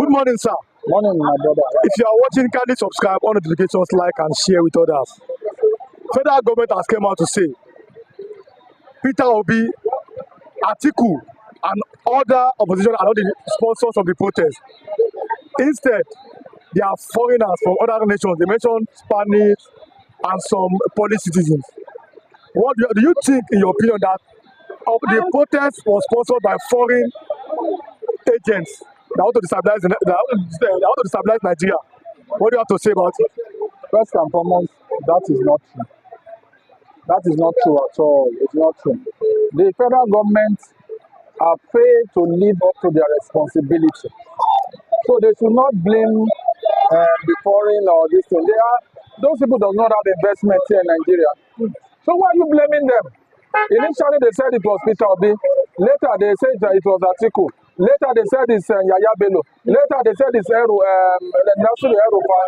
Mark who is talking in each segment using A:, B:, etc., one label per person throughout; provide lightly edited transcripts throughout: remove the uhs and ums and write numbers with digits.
A: Good morning, sir.
B: Morning, my brother.
A: If you are watching, kindly subscribe, on notifications, like, and share with others. Federal government has come out to say Peter Obi, Atiku, and other opposition are not the sponsors of the protest. Instead, they are foreigners from other nations. They mentioned Spanish and some Polish citizens. What do you think, in your opinion, that the protest was sponsored by foreign agents that want to destabilize Nigeria? What do you have to say about it?
B: First and foremost, that is not true. That is not true at all. It's not true. The federal government are failed to live up to their responsibility. So they should not blame the foreign or this thing. Those people do not have investment here in Nigeria. So why are you blaming them? Initially they said it was Peter Obi. Later they said it was Atiku. Later they said it's Yaya Bello. Later they said it's Nasiru Erufa.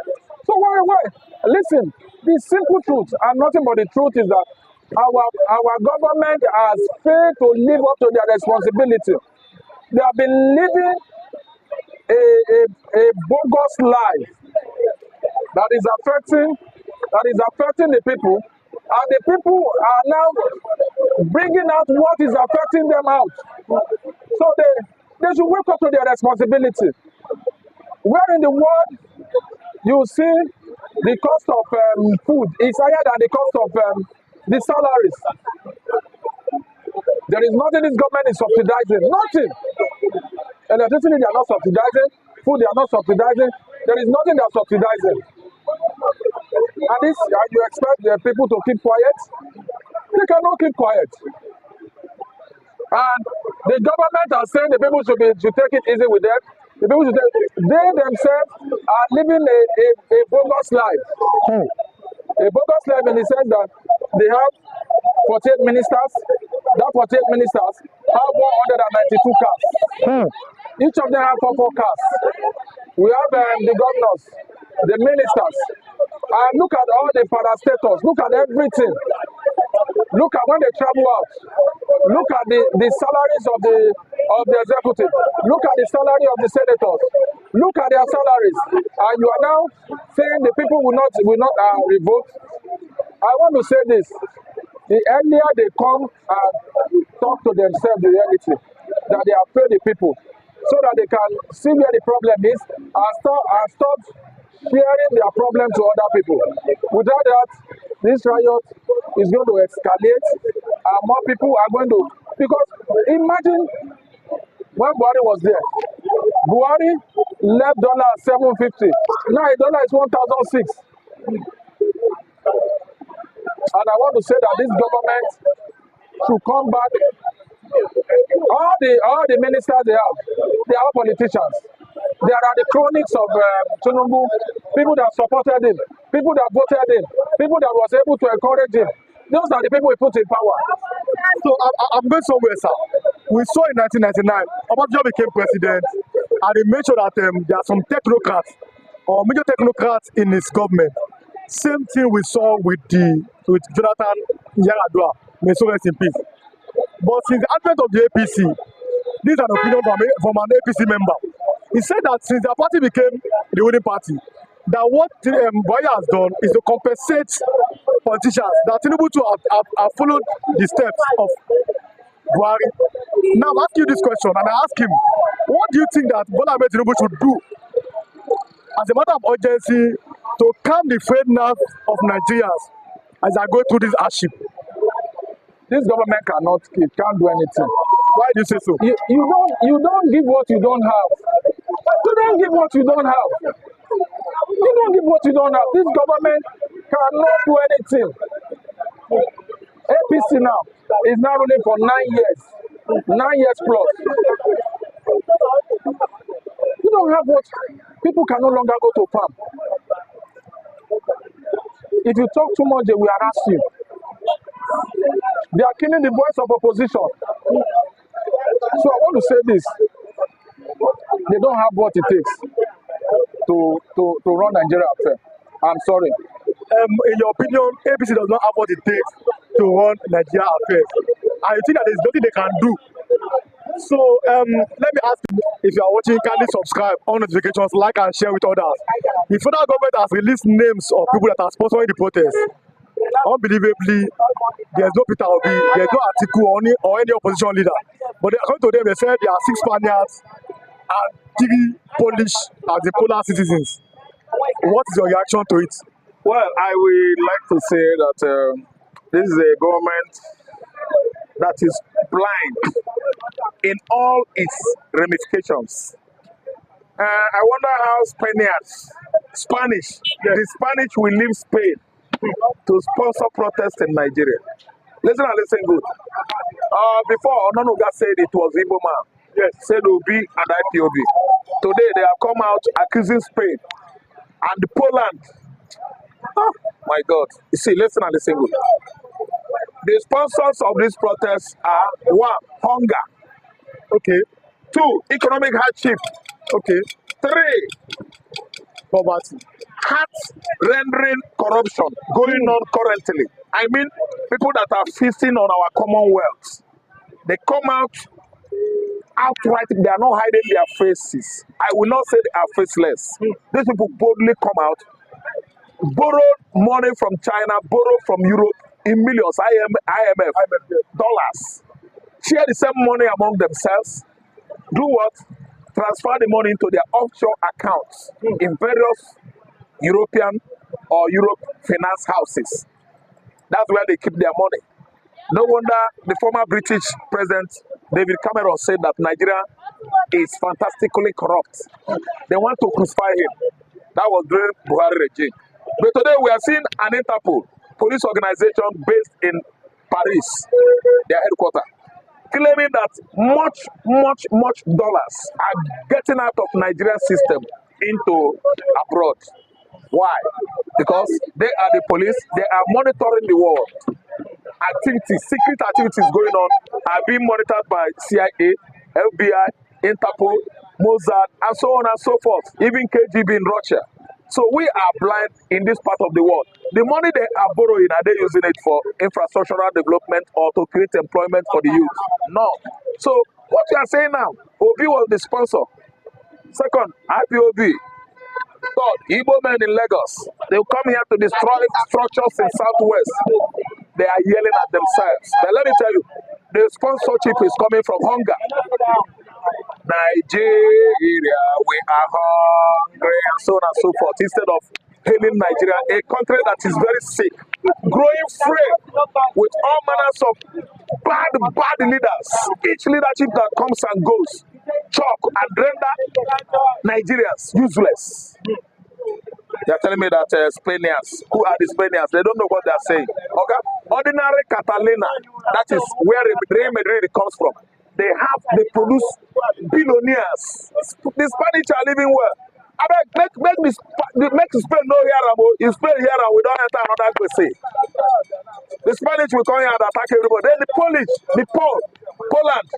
B: So why? Listen, the simple truth and nothing but the truth is that our government has failed to live up to their responsibility. They have been living a bogus life that is affecting the people, and the people are now bringing out what is affecting them out. So they should wake up to their responsibility. Where in the world you see the cost of food is higher than the cost of the salaries? There is nothing this government is subsidizing. Nothing. Electricity they are not subsidizing. Food they are not subsidizing. There is nothing they are subsidizing. And you expect the people to keep quiet? They cannot keep quiet. And the government are saying the people should take it easy with them. The people they themselves are living a bogus life. A bogus life in the sense that they have 48 ministers. That 48 ministers have 192 cars. Each of them have four cars. We have the governors, the ministers. And look at all the parastatals. Look at everything. Look at when they travel out. Look at the salaries of the executive. Look at the salary of the senators. Look at their salaries. And you are now saying the people will not revoke. I want to say this. The earlier they come and talk to themselves the reality, that they have failed the people, so that they can see where the problem is and stop sharing their problem to other people. Without that, this riot is going to escalate and more people are going to... Because imagine when Buhari was there. Buhari left dollar at 750. Now a dollar is 1,006. And I want to say that this government should come back. All the ministers they are all politicians. There are the cronies of Tinubu, people that supported him, people that voted him, people that was able to encourage him. Those are the people we put in power.
A: So I'm going somewhere, sir. We saw in 1999, Obasanjo became president, and he made sure that there are some technocrats or major technocrats in his government. Same thing we saw with Jonathan Yaradua, may so rest in peace. But since the advent of the APC, this is an opinion from an APC member. He said that since their party became the ruling party, that what Buhari has done is to compensate politicians, that Tinubu too have followed the steps of Buhari. Now I'm asking you this question, and I ask him, what do you think that Bola Ahmed Tinubu should do as a matter of urgency to calm the frayed nerves of Nigerians as they go through this hardship?
B: This government can't do anything.
A: Why do you say so?
B: You don't give what you don't have. You don't give what you don't have. You don't give what you don't have. This government cannot do anything. APC now is now running for 9 years. 9 years plus. You don't have what people can no longer go to farm. If you talk too much, they will harass you. They are killing the voice of opposition. So I want to say this. They don't have what it takes to run Nigeria affair. I'm sorry.
A: In your opinion, APC does not have what it takes to run Nigeria affairs. And you think that there's nothing they can do So let me ask you, if you are watching, kindly subscribe, on notifications, like and share with others. The federal government has released names of people that are sponsoring the protest. Unbelievably, there's no Peter Obi, there's no Atiku or any opposition leader. But according to them, they said there are 6 Spaniards and 3 Polish as the Polar citizens. What is your reaction to it?
B: Well, I would like to say that this is a government that is blind in all its ramifications. I wonder how the Spanish will leave Spain to sponsor protests in Nigeria. Listen and listen good. Before, Onanuga said it was Igbo man. Yes, said Obi and IPOB. Today, they have come out accusing Spain and Poland. Oh, my God. You see, listen and listen good. The sponsors of these protests are 1, hunger.
A: Okay.
B: 2, economic hardship.
A: Okay.
B: 3,
A: Poverty.
B: heart-rendering corruption going on currently. I mean, people that are feasting on our commonwealth. They come out outright, they are not hiding their faces. I will not say they are faceless. These people boldly come out, borrow money from China, borrow from Europe in millions, IMF dollars, share the same money among themselves, do what? Transfer the money into their offshore accounts in various European or Europe finance houses. That's where they keep their money. No wonder the former British President David Cameron said that Nigeria is fantastically corrupt. They want to crucify him. That was during Buhari regime. But today we are seeing an Interpol police organization based in Paris, their headquarters, claiming that much dollars are getting out of Nigerian system into abroad. Why? Because they are the police, they are monitoring the world. Activities, secret activities going on are being monitored by CIA, FBI, Interpol, Mossad, and so on and so forth, even KGB in Russia. So we are blind in this part of the world. The money they are borrowing, are they using it for infrastructural development or to create employment for the youth? No. So what you are saying now, Obi was the sponsor. Second, IPOB. Third, Igbo men in Lagos. They will come here to destroy structures in Southwest. They are yelling at themselves. But let me tell you, the sponsorship is coming from hunger. Nigeria, we are hungry, and so on and so forth. Instead of hailing Nigeria, a country that is very sick, growing free with all manners of bad leaders. Each leadership that comes and goes, chalk and render Nigerians useless. They are telling me that Spaniards, who are the Spaniards, they don't know what they are saying. Okay? Ordinary Catalina, that is where Real Madrid comes from. They produce billionaires. The Spanish are living well. I beg, make Spain know here, in Spain here, and we don't enter another place. The Spanish will come here and attack everybody. Then the Polish, Poland.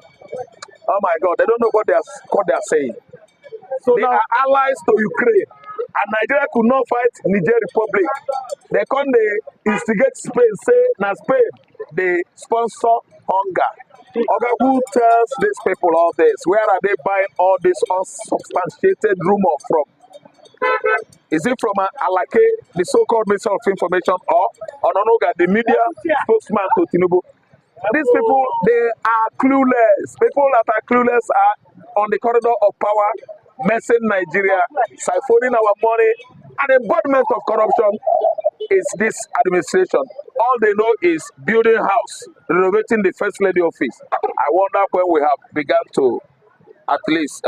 B: Oh my God, they don't know what they are saying. So they are allies to Ukraine. And Nigeria could not fight Niger Republic. They come, they instigate Spain, say, now Spain, they sponsor hunger. Okay, who tells these people all this? Where are they buying all this unsubstantiated rumor from? Is it from Alake, the so-called Minister of Information, or Ononoga, the media spokesman to Tinubu? These people, they are clueless. People that are clueless are on the corridor of power, messing Nigeria, siphoning our money, and the embodiment of corruption is this administration. All they know is building house, renovating the First Lady office. I wonder when we have begun to at least,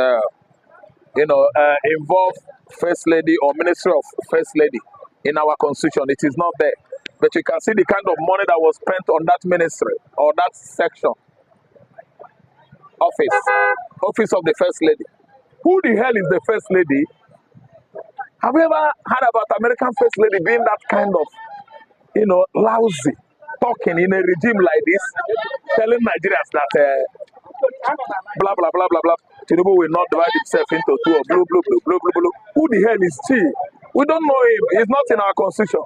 B: involve First Lady or Ministry of First Lady in our constitution. It is not there. But you can see the kind of money that was spent on that ministry or that section. Office of the First Lady. Who the hell is the First Lady? Have you ever heard about American First Lady being that kind of, lousy, talking in a regime like this, telling Nigerians that blah, blah, blah, blah, blah, Tinubu will not divide itself into two or blue, blue, blue, blue, blue, blue. Who the hell is he? We don't know him. He's not in our constitution.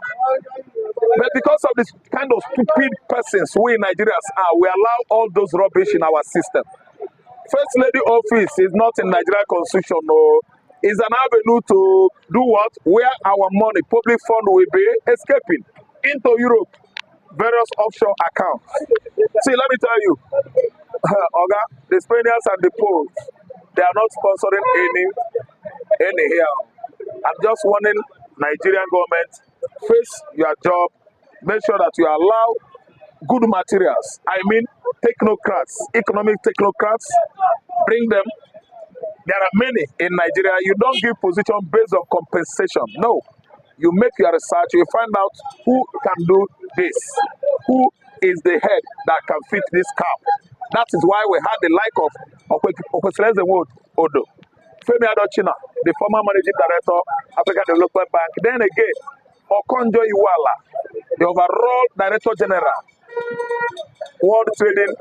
B: But because of this kind of stupid persons we Nigerians are, we allow all those rubbish in our system. First Lady office is not in Nigeria Constitution, no. It's an avenue to do what? Where our money, public fund will be escaping into Europe, various offshore accounts. See, let me tell you, Oga, the Spaniards and the Poles, they are not sponsoring any here. I'm just warning Nigerian government, face your job, make sure that you allow good materials. I mean, technocrats, economic technocrats, bring them. There are many in Nigeria. You don't give position based on compensation. No. You make your research, you find out who can do this, who is the head that can fit this cap. That is why we had the like of Okwesilense Odo, Femi Adochina, the former managing director, African Development Bank. Then again, Okonjo Iweala, the overall director general, World Trading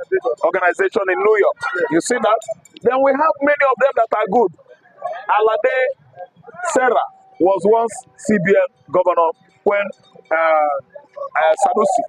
B: Organization in New York. You see that? Then we have many of them that are good. Alade Sarah was once CBN governor when Sanusi